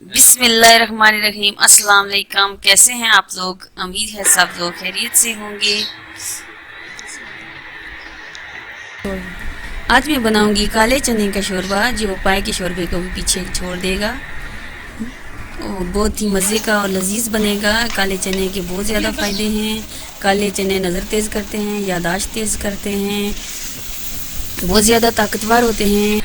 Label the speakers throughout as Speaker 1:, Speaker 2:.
Speaker 1: बिस्मिल्लाहिर्रहमानिर्रहीम। अस्सलाम वालेकुम। कैसे हैं आप लोग? उम्मीद है सब लोग खैरियत से होंगे। आज मैं बनाऊंगी काले चने का शोरबा, जो पाए के शोरबे को भी पीछे छोड़ देगा। और बहुत ही मज़े का और लजीज बनेगा। काले चने के बहुत ज़्यादा फ़ायदे हैं। काले चने नज़र तेज़ करते हैं, यादाश्त तेज़ करते हैं, बहुत ज़्यादा ताकतवर होते हैं।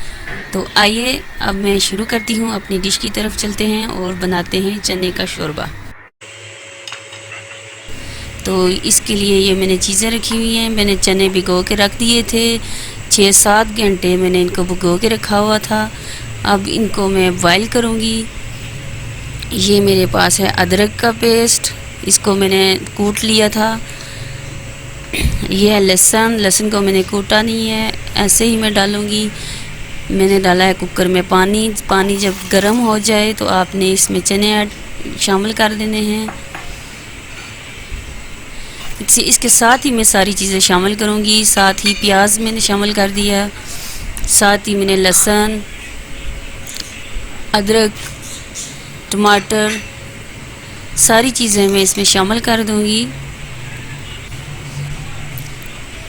Speaker 1: तो आइए अब मैं शुरू करती हूँ, अपनी डिश की तरफ चलते हैं और बनाते हैं चने का शोरबा। तो इसके लिए ये मैंने चीज़ें रखी हुई हैं। मैंने चने भिगो के रख दिए थे, 6-7 घंटे मैंने इनको भिगो के रखा हुआ था। अब इनको मैं बॉयल करूँगी। ये मेरे पास है अदरक का पेस्ट, इसको मैंने कूट लिया था। ये है लहसुन को मैंने कूटा नहीं है, ऐसे ही मैं डालूँगी। मैंने डाला है कुकर में पानी जब गर्म हो जाए तो आपने इसमें चने शामिल कर देने हैं। इसके साथ ही मैं सारी चीज़ें शामिल करूँगी। साथ ही प्याज मैंने शामिल कर दिया, साथ ही मैंने लहसुन, अदरक, टमाटर, सारी चीज़ें मैं इसमें शामिल कर दूँगी।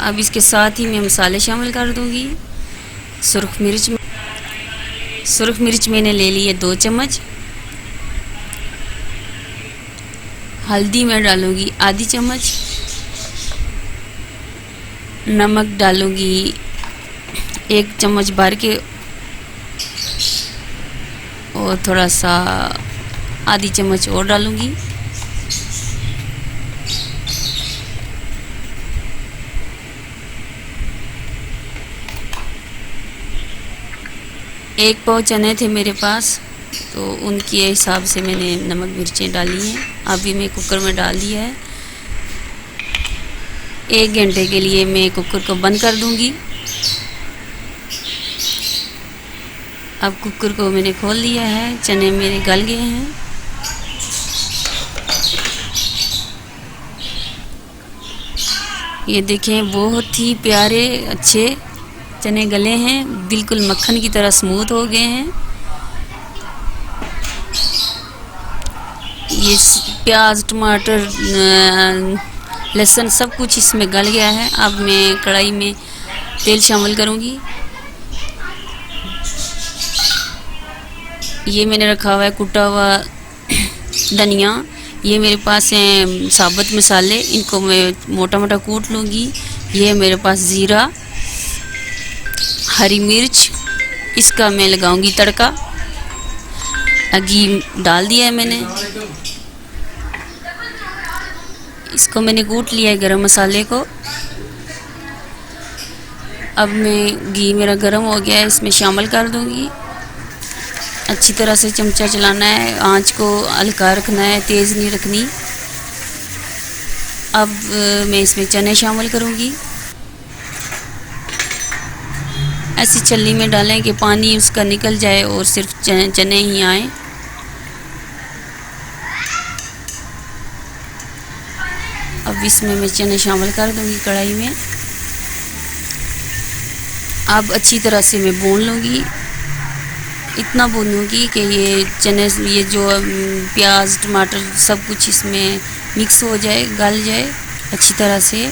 Speaker 1: अब इसके साथ ही मैं मसाले शामिल कर दूँगी। सुरख मिर्च मैंने ले ली है 2 चम्मच। हल्दी मैं डालूँगी आधी चम्मच। नमक डालूँगी 1 चम्मच भर के, और थोड़ा सा आधी चम्मच और डालूँगी। एक पाव चने थे मेरे पास, तो उनके हिसाब से मैंने नमक मिर्चें डाली हैं। अभी मैं कुकर में डाल दिया है। 1 घंटे के लिए मैं कुकर को बंद कर दूंगी। अब कुकर को मैंने खोल लिया है, चने मेरे गल गए हैं। ये देखें, बहुत ही प्यारे अच्छे चने गले हैं, बिल्कुल मक्खन की तरह स्मूथ हो गए हैं। ये प्याज, टमाटर, लहसुन सब कुछ इसमें गल गया है। अब मैं कढ़ाई में तेल शामिल करूंगी। ये मैंने रखा हुआ है कुटा हुआ धनिया। ये मेरे पास हैं साबुत मसाले, इनको मैं मोटा मोटा कूट लूँगी। ये मेरे पास ज़ीरा, हरी मिर्च, इसका मैं लगाऊंगी तड़का। घी डाल दिया है मैंने, इसको मैंने कूट लिया है गरम मसाले को। अब मैं घी मेरा गरम हो गया है, इसमें शामिल कर दूंगी। अच्छी तरह से चमचा चलाना है, आंच को हल्का रखना है, तेज़ नहीं रखनी। अब मैं इसमें चने शामिल करूंगी। ऐसी छलनी में डालें कि पानी उसका निकल जाए और सिर्फ चने ही आए। अब इसमें मैं चने शामिल कर दूंगी कढ़ाई में। अब अच्छी तरह से मैं भून लूँगी, इतना भूनूंगी कि ये चने, ये जो प्याज, टमाटर सब कुछ इसमें मिक्स हो जाए, गल जाए अच्छी तरह से।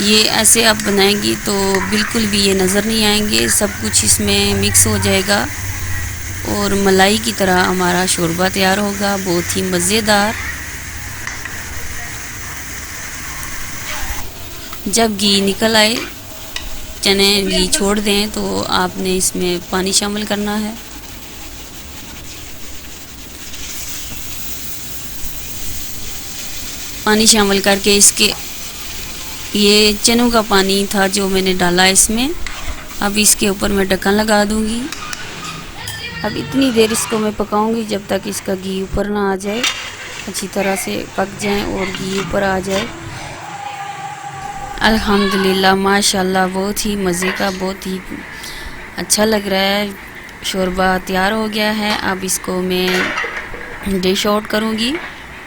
Speaker 1: ये ऐसे आप बनाएंगी तो बिल्कुल भी ये नज़र नहीं आएंगे, सब कुछ इसमें मिक्स हो जाएगा और मलाई की तरह हमारा शोरबा तैयार होगा, बहुत ही मज़ेदार। जब घी निकल आए, चने घी छोड़ दें, तो आपने इसमें पानी शामिल करना है। पानी शामिल करके इसके, ये चनों का पानी था जो मैंने डाला इसमें। अब इसके ऊपर मैं ढक्कन लगा दूंगी। अब इतनी देर इसको मैं पकाऊंगी जब तक इसका घी ऊपर ना आ जाए, अच्छी तरह से पक जाए और घी ऊपर आ जाए। अल्हम्दुलिल्लाह, माशाल्लाह, बहुत ही मज़े का, बहुत ही अच्छा लग रहा है। शोरबा तैयार हो गया है। अब इसको मैं डिश आउट करूँगी।